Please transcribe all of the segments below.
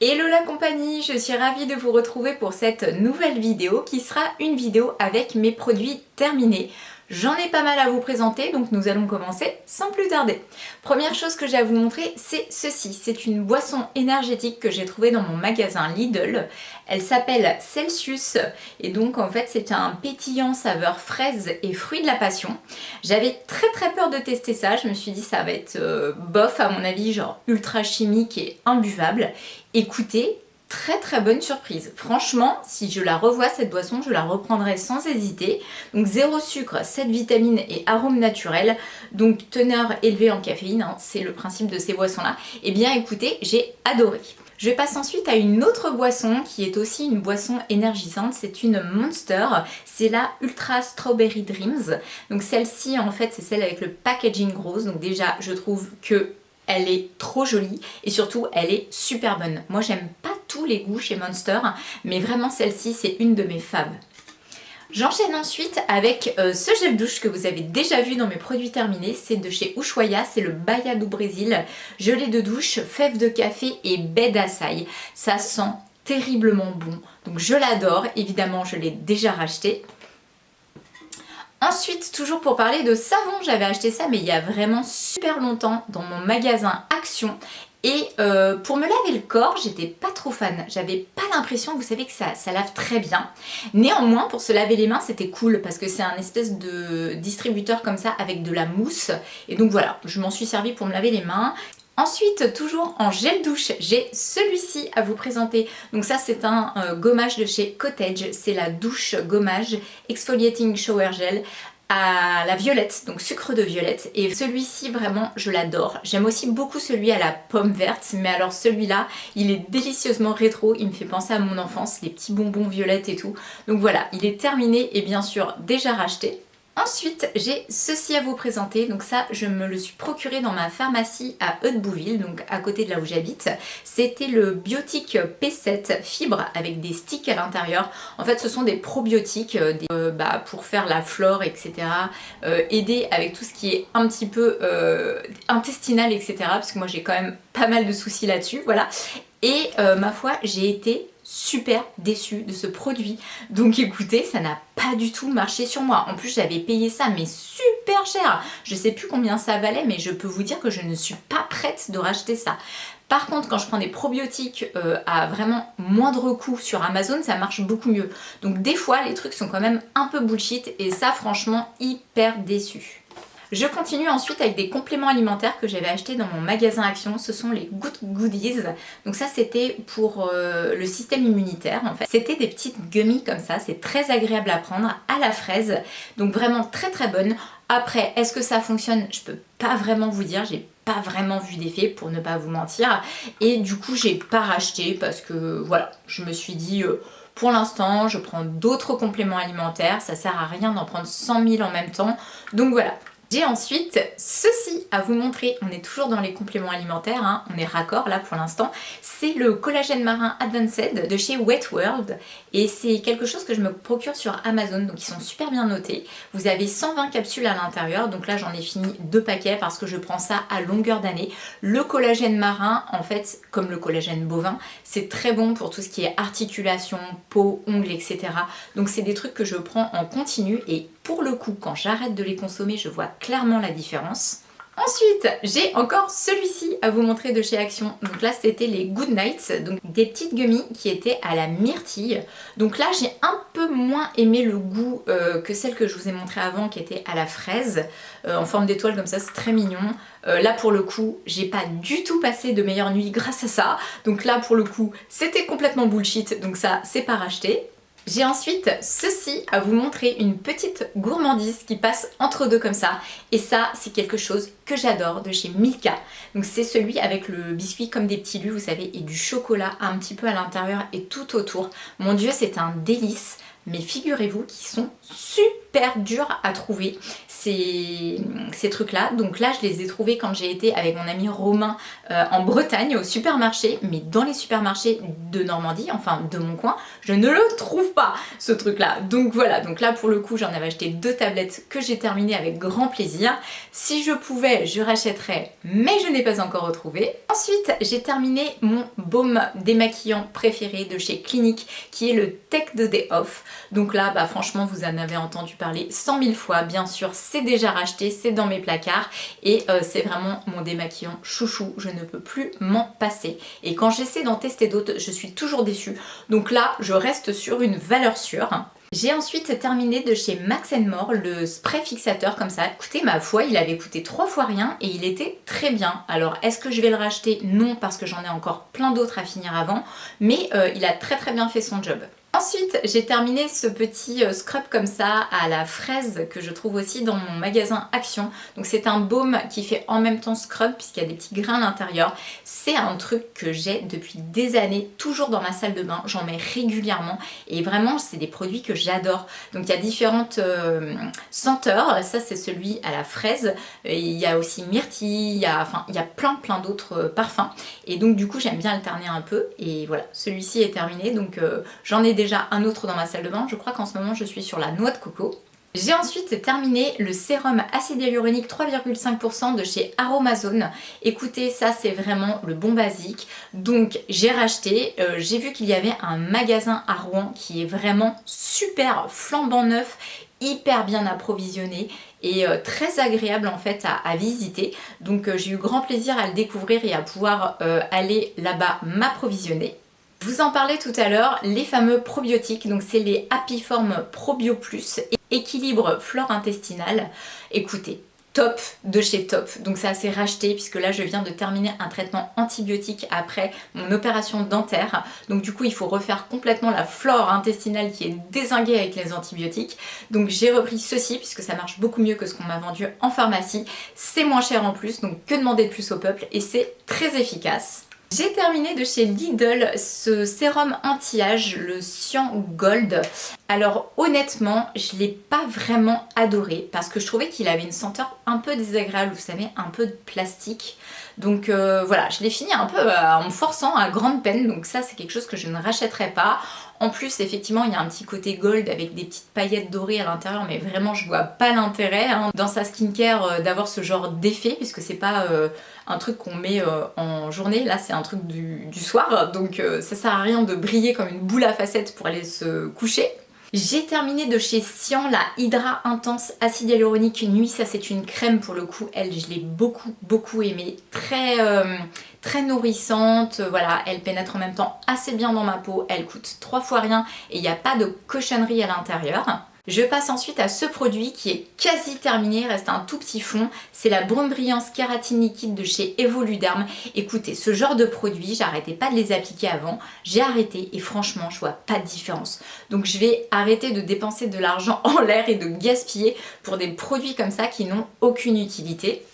Hello la compagnie, je suis ravie de vous retrouver pour cette nouvelle vidéo qui sera une vidéo avec mes produits terminés. J'en ai pas mal à vous présenter, donc nous allons commencer sans plus tarder. Première chose que j'ai à vous montrer, c'est ceci. C'est une boisson énergétique que j'ai trouvée dans mon magasin Lidl. Elle s'appelle Celsius et donc en fait c'est un pétillant saveur fraise et fruits de la passion. J'avais très peur de tester ça, je me suis dit ça va être bof à mon avis, genre ultra chimique et imbuvable. Écoutez, très bonne surprise. Franchement, si je la revois cette boisson, je la reprendrai sans hésiter. Donc 0 sucre, 7 vitamines et arômes naturels. Donc teneur élevée en caféine, hein, c'est le principe de ces boissons-là. Et bien écoutez, j'ai adoré. Je passe ensuite à une autre boisson qui est aussi une boisson énergisante, c'est une Monster, c'est la Ultra Strawberry Dreams. Donc celle-ci en fait c'est celle avec le packaging rose, donc déjà je trouve que elle est trop jolie et surtout elle est super bonne. Moi j'aime pas tous les goûts chez Monster, mais vraiment celle-ci c'est une de mes faves. J'enchaîne ensuite avec ce gel douche que vous avez déjà vu dans mes produits terminés, c'est de chez Ushuaia, c'est le Baia do Brésil, gelée de douche, fèves de café et baie d'açaï. Ça sent terriblement bon, donc je l'adore, évidemment je l'ai déjà racheté. Ensuite, toujours pour parler de savon, j'avais acheté ça mais il y a vraiment super longtemps dans mon magasin Action. Et pour me laver le corps, j'étais pas trop fan. J'avais pas l'impression, vous savez, que ça lave très bien. Néanmoins, pour se laver les mains, c'était cool parce que c'est un espèce de distributeur comme ça avec de la mousse. Et donc voilà, je m'en suis servi pour me laver les mains. Ensuite, toujours en gel douche, j'ai celui-ci à vous présenter. Donc ça, c'est un gommage de chez Cottage. C'est la douche gommage Exfoliating Shower Gel à la violette, donc sucre de violette. Et celui-ci, vraiment, je l'adore. J'aime aussi beaucoup celui à la pomme verte. Mais alors celui-là, il est délicieusement rétro. Il me fait penser à mon enfance, les petits bonbons violettes et tout. Donc voilà, il est terminé et bien sûr déjà racheté. Ensuite, j'ai ceci à vous présenter. Donc ça, je me le suis procuré dans ma pharmacie à Hautebouville, donc à côté de là où j'habite. C'était le Biotique P7 Fibre avec des sticks à l'intérieur. En fait, ce sont des probiotiques pour faire la flore, etc. Aider avec tout ce qui est un petit peu intestinal, etc. Parce que moi, j'ai quand même pas mal de soucis là-dessus, voilà. Et ma foi, j'ai été super déçue de ce produit. Donc écoutez, ça n'a pas du tout marché sur moi. En plus, j'avais payé ça mais super cher. Je sais plus combien ça valait, mais je peux vous dire que je ne suis pas prête de racheter ça. Par contre, quand je prends des probiotiques à vraiment moindre coût sur Amazon, ça marche beaucoup mieux. Donc des fois, les trucs sont quand même un peu bullshit et ça, franchement, hyper déçue. Je continue ensuite avec des compléments alimentaires que j'avais achetés dans mon magasin Action. Ce sont les Good Goodies. Donc ça c'était pour le système immunitaire en fait. C'était des petites gummies comme ça. C'est très agréable à prendre à la fraise. Donc vraiment très bonne. Après, est-ce que ça fonctionne? Je peux pas vraiment vous dire. J'ai pas vraiment vu d'effet pour ne pas vous mentir. Et du coup j'ai pas racheté parce que voilà, je me suis dit... pour l'instant, je prends d'autres compléments alimentaires. Ça sert à rien d'en prendre 100 000 en même temps. Donc voilà. J'ai ensuite ceci à vous montrer, on est toujours dans les compléments alimentaires, hein, on est raccord là pour l'instant. C'est le collagène marin Advanced de chez Wet World et c'est quelque chose que je me procure sur Amazon, donc ils sont super bien notés. Vous avez 120 capsules à l'intérieur, donc là j'en ai fini 2 paquets parce que je prends ça à longueur d'année. Le collagène marin, en fait, comme le collagène bovin, c'est très bon pour tout ce qui est articulation, peau, ongles, etc. Donc c'est des trucs que je prends en continu et pour le coup, quand j'arrête de les consommer, je vois clairement la différence. Ensuite, j'ai encore celui-ci à vous montrer de chez Action. Donc là, c'était les Good Nights, donc des petites gummies qui étaient à la myrtille. Donc là, j'ai un peu moins aimé le goût que celle que je vous ai montré avant, qui était à la fraise, en forme d'étoile comme ça, c'est très mignon. Là, pour le coup, j'ai pas du tout passé de meilleure nuit grâce à ça. Donc là, pour le coup, c'était complètement bullshit, donc ça, c'est pas racheté. J'ai ensuite ceci à vous montrer, une petite gourmandise qui passe entre deux comme ça. Et ça, c'est quelque chose que j'adore de chez Milka. Donc c'est celui avec le biscuit comme des petits lus, vous savez, et du chocolat un petit peu à l'intérieur et tout autour. Mon Dieu, c'est un délice. Mais figurez-vous qu'ils sont super durs à trouver. ces trucs-là. Donc là, je les ai trouvés quand j'ai été avec mon ami Romain en Bretagne au supermarché, mais dans les supermarchés de Normandie, enfin de mon coin, je ne le trouve pas ce truc-là. Donc voilà, donc là pour le coup, j'en avais acheté 2 tablettes que j'ai terminées avec grand plaisir. Si je pouvais, je rachèterais, mais je n'ai pas encore retrouvé. Ensuite, j'ai terminé mon baume démaquillant préféré de chez Clinique, qui est le Take the Day Off. Donc là, bah franchement, vous en avez entendu parler 100 000 fois, bien sûr, c'est déjà racheté, c'est dans mes placards et c'est vraiment mon démaquillant chouchou, je ne peux plus m'en passer. Et quand j'essaie d'en tester d'autres, je suis toujours déçue. Donc là, je reste sur une valeur sûre. J'ai ensuite terminé de chez Max More le spray fixateur comme ça. Écoutez, ma foi, il avait coûté 3 fois rien et il était très bien. Alors, est-ce que je vais le racheter? Non, parce que j'en ai encore plein d'autres à finir avant, mais il a très très bien fait son job. Ensuite, j'ai terminé ce petit scrub comme ça à la fraise que je trouve aussi dans mon magasin Action. Donc c'est un baume qui fait en même temps scrub puisqu'il y a des petits grains à l'intérieur. C'est un truc que j'ai depuis des années, toujours dans ma salle de bain. J'en mets régulièrement et vraiment c'est des produits que j'adore. Donc il y a différentes senteurs. Ça c'est celui à la fraise. Il y a aussi myrtille, il y a plein d'autres parfums. Et donc du coup j'aime bien alterner un peu. Et voilà, celui-ci est terminé. Donc j'en ai déjà un autre dans ma salle de bain. Je crois qu'en ce moment je suis sur la noix de coco. J'ai ensuite terminé le sérum acide hyaluronique 3,5% de chez Aromazone. Écoutez, ça c'est vraiment le bon basique. Donc j'ai racheté, j'ai vu qu'il y avait un magasin à Rouen qui est vraiment super flambant neuf, hyper bien approvisionné et très agréable en fait à visiter. Donc j'ai eu grand plaisir à le découvrir et à pouvoir aller là-bas m'approvisionner. Je vous en parlais tout à l'heure, les fameux probiotiques, donc c'est les Happyform Probio Plus, équilibre flore intestinale. Écoutez, top de chez Top, donc ça c'est racheté puisque là je viens de terminer un traitement antibiotique après mon opération dentaire. Donc du coup il faut refaire complètement la flore intestinale qui est dézinguée avec les antibiotiques. Donc j'ai repris ceci puisque ça marche beaucoup mieux que ce qu'on m'a vendu en pharmacie. C'est moins cher en plus, donc que demander de plus au peuple et c'est très efficace. J'ai terminé de chez Lidl ce sérum anti-âge, le Cyan Gold. Alors honnêtement, je ne l'ai pas vraiment adoré parce que je trouvais qu'il avait une senteur un peu désagréable, vous savez, un peu de plastique. Donc voilà, je l'ai fini un peu en me forçant à grande peine, donc ça c'est quelque chose que je ne rachèterai pas. En plus, effectivement, il y a un petit côté gold avec des petites paillettes dorées à l'intérieur, mais vraiment, je vois pas l'intérêt dans sa skincare d'avoir ce genre d'effet, puisque c'est pas un truc qu'on met en journée, là c'est un truc du soir, donc ça sert à rien de briller comme une boule à facettes pour aller se coucher. J'ai terminé de chez Cyan la Hydra Intense Acide Hyaluronique Nuit, ça c'est une crème pour le coup, elle je l'ai beaucoup aimée, très nourrissante, voilà, elle pénètre en même temps assez bien dans ma peau, elle coûte 3 fois rien et il n'y a pas de cochonnerie à l'intérieur. Je passe ensuite à ce produit qui est quasi terminé, il reste un tout petit fond, c'est la Brume Brillance Kératine Liquide de chez Evoluderm. Écoutez, ce genre de produit, j'arrêtais pas de les appliquer avant, j'ai arrêté et franchement je vois pas de différence. Donc je vais arrêter de dépenser de l'argent en l'air et de gaspiller pour des produits comme ça qui n'ont aucune utilité.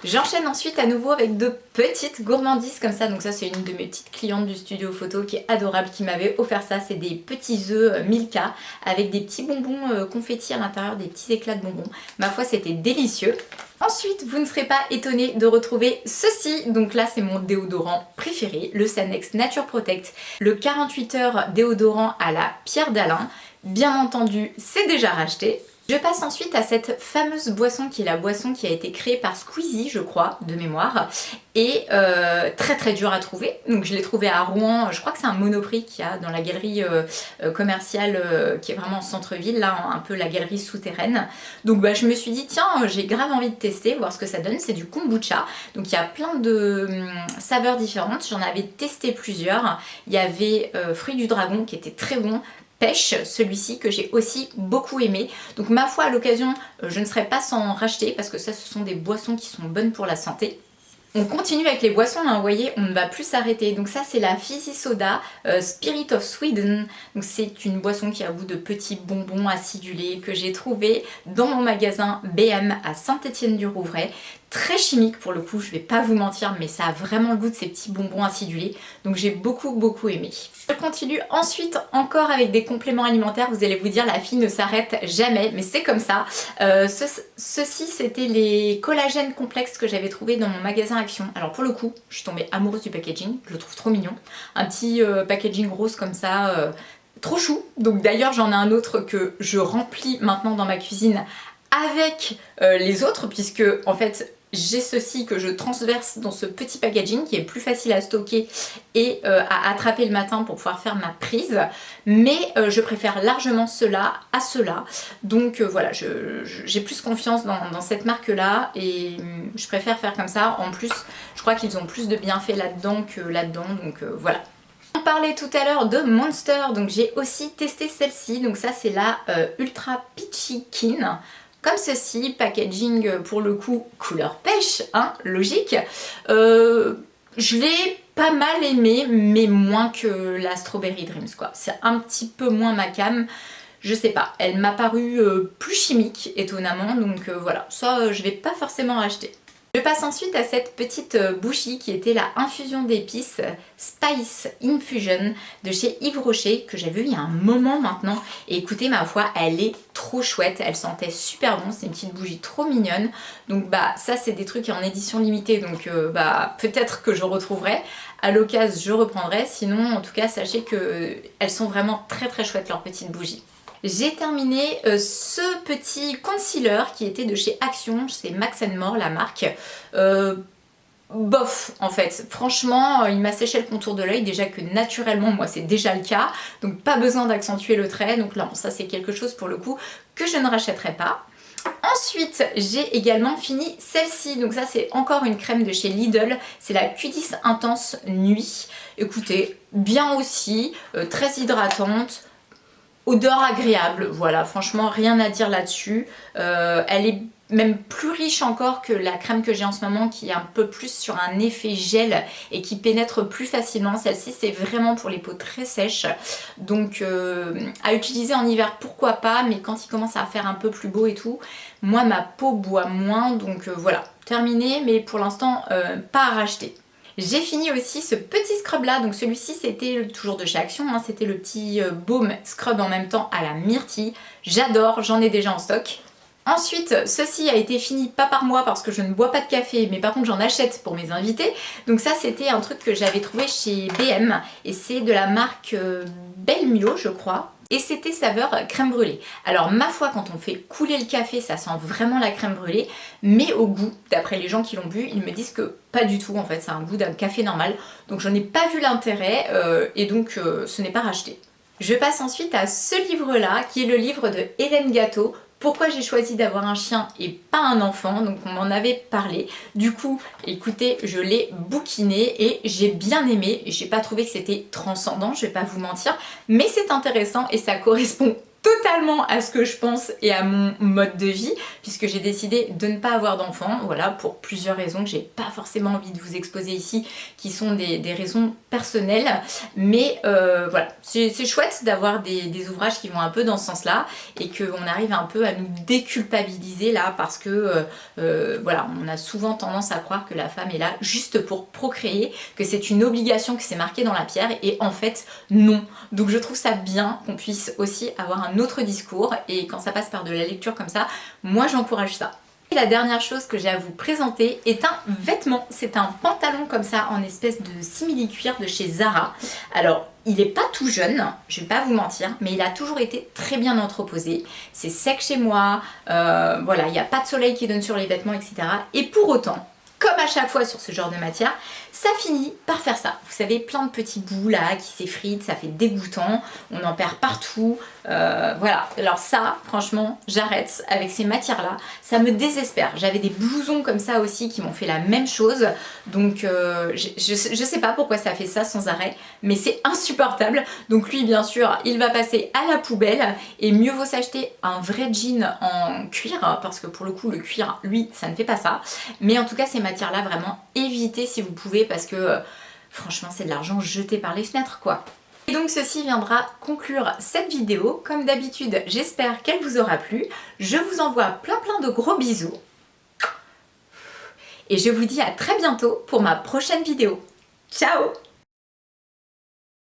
J'enchaîne ensuite à nouveau avec de petites gourmandises comme ça, donc ça c'est une de mes petites clientes du studio photo qui est adorable, qui m'avait offert ça, c'est des petits œufs Milka avec des petits bonbons confettis à l'intérieur, des petits éclats de bonbons. Ma foi c'était délicieux. Ensuite, vous ne serez pas étonnés de retrouver ceci, donc là c'est mon déodorant préféré, le Sanex Nature Protect, le 48 heures déodorant à la pierre d'Alain. Bien entendu, c'est déjà racheté. Je passe ensuite à cette fameuse boisson qui est la boisson qui a été créée par Squeezie, je crois, de mémoire, et très dur à trouver. Donc je l'ai trouvé à Rouen, je crois que c'est un Monoprix qu'il y a dans la galerie commerciale qui est vraiment en centre-ville, là un peu la galerie souterraine. Donc bah, je me suis dit tiens, j'ai grave envie de tester, voir ce que ça donne, c'est du kombucha. Donc il y a plein de saveurs différentes, j'en avais testé plusieurs. Il y avait fruit du dragon qui était très bon, pêche, celui-ci que j'ai aussi beaucoup aimé. Donc ma foi à l'occasion je ne serais pas sans racheter parce que ça ce sont des boissons qui sont bonnes pour la santé. On continue avec les boissons, hein, vous voyez, on ne va plus s'arrêter. Donc ça c'est la Fizzy Soda Spirit of Sweden. Donc c'est une boisson qui a goût de petits bonbons acidulés que j'ai trouvé dans mon magasin BM à Saint-Étienne-du-Rouvray. Très chimique pour le coup, je vais pas vous mentir, mais ça a vraiment le goût de ces petits bonbons acidulés. Donc j'ai beaucoup aimé. Je continue ensuite encore avec des compléments alimentaires. Vous allez vous dire la fille ne s'arrête jamais, mais c'est comme ça. Ceci c'était les collagènes complexes que j'avais trouvé dans mon magasin Action. Alors pour le coup, je suis tombée amoureuse du packaging, je le trouve trop mignon. Un petit packaging rose comme ça, trop chou. Donc d'ailleurs j'en ai un autre que je remplis maintenant dans ma cuisine avec les autres, puisque en fait j'ai ceci que je transverse dans ce petit packaging qui est plus facile à stocker et à attraper le matin pour pouvoir faire ma prise, mais je préfère largement cela à cela. Donc voilà, j'ai plus confiance dans cette marque là et je préfère faire comme ça. En plus je crois qu'ils ont plus de bienfaits là-dedans que là-dedans, donc voilà. On parlait tout à l'heure de Monster, donc j'ai aussi testé celle-ci. Donc ça c'est la Ultra Peachy Keen. Comme ceci, packaging pour le coup couleur pêche, hein, logique. Je l'ai pas mal aimé, mais moins que la Strawberry Dreams quoi. C'est un petit peu moins ma came. Je sais pas, elle m'a paru plus chimique étonnamment, donc voilà, ça je vais pas forcément racheter. Je passe ensuite à cette petite bougie qui était la infusion d'épices Spice Infusion de chez Yves Rocher que j'ai vue il y a un moment maintenant et écoutez ma foi elle est trop chouette, elle sentait super bon, c'est une petite bougie trop mignonne donc bah ça c'est des trucs en édition limitée donc bah peut-être que je retrouverai, à l'occasion je reprendrai, sinon en tout cas sachez que elles sont vraiment très chouettes leurs petites bougies. J'ai terminé ce petit concealer qui était de chez Action, c'est Max More la marque. Bof en fait, franchement il m'a séché le contour de l'œil, déjà que naturellement moi c'est déjà le cas, donc pas besoin d'accentuer le trait, donc là bon, ça c'est quelque chose pour le coup que je ne rachèterai pas. Ensuite j'ai également fini celle-ci, donc ça c'est encore une crème de chez Lidl, c'est la Q10 Intense Nuit. Écoutez, bien aussi, très hydratante. Odeur agréable, voilà, franchement rien à dire là-dessus. Elle est même plus riche encore que la crème que j'ai en ce moment qui est un peu plus sur un effet gel et qui pénètre plus facilement. Celle-ci c'est vraiment pour les peaux très sèches. Donc à utiliser en hiver pourquoi pas, mais quand il commence à faire un peu plus beau et tout, moi ma peau boit moins. Donc voilà, terminé, mais pour l'instant pas à racheter. J'ai fini aussi ce petit scrub là, donc celui-ci c'était toujours de chez Action, hein, c'était le petit baume scrub en même temps à la myrtille. J'adore, j'en ai déjà en stock. Ensuite, ceci a été fini pas par moi parce que je ne bois pas de café, mais par contre j'en achète pour mes invités. Donc ça c'était un truc que j'avais trouvé chez BM et c'est de la marque Belmio je crois. Et c'était saveur crème brûlée. Alors ma foi quand on fait couler le café ça sent vraiment la crème brûlée, mais au goût, d'après les gens qui l'ont bu, ils me disent que pas du tout en fait, c'est un goût d'un café normal. Donc j'en ai pas vu l'intérêt et donc ce n'est pas racheté. Je passe ensuite à ce livre là qui est le livre de Hélène Gâteau. Pourquoi j'ai choisi d'avoir un chien et pas un enfant, donc on m'en avait parlé. Du coup, écoutez, je l'ai bouquiné et j'ai bien aimé. J'ai pas trouvé que c'était transcendant, je vais pas vous mentir, mais c'est intéressant et ça correspond totalement à ce que je pense et à mon mode de vie, puisque j'ai décidé de ne pas avoir d'enfant, voilà, pour plusieurs raisons que j'ai pas forcément envie de vous exposer ici, qui sont des raisons personnelles, mais voilà, c'est chouette d'avoir des ouvrages qui vont un peu dans ce sens-là, et qu'on arrive un peu à nous déculpabiliser là, parce que voilà, on a souvent tendance à croire que la femme est là juste pour procréer, que c'est une obligation, que c'est marqué dans la pierre, et en fait, non. Donc je trouve ça bien qu'on puisse aussi avoir un autre discours et quand ça passe par de la lecture comme ça, moi j'encourage ça. Et la dernière chose que j'ai à vous présenter est un vêtement, c'est un pantalon comme ça en espèce de simili-cuir de chez Zara. Alors il est pas tout jeune, je vais pas vous mentir, mais il a toujours été très bien entreposé, c'est sec chez moi, voilà, il n'y a pas de soleil qui donne sur les vêtements etc. Et pour autant, comme à chaque fois sur ce genre de matière, ça finit par faire ça. Vous savez, plein de petits bouts là qui s'effritent, ça fait dégoûtant, on en perd partout. Voilà, alors ça, franchement, j'arrête avec ces matières-là. Ça me désespère. J'avais des blousons comme ça aussi qui m'ont fait la même chose. Donc, je sais pas pourquoi ça fait ça sans arrêt, mais c'est insupportable. Donc lui, bien sûr, il va passer à la poubelle et mieux vaut s'acheter un vrai jean en cuir parce que pour le coup, le cuir, lui, ça ne fait pas ça. Mais en tout cas, ces matière-là, vraiment évitez si vous pouvez parce que franchement c'est de l'argent jeté par les fenêtres quoi. Et donc ceci viendra conclure cette vidéo. Comme d'habitude, j'espère qu'elle vous aura plu. Je vous envoie plein de gros bisous. Et je vous dis à très bientôt pour ma prochaine vidéo. Ciao!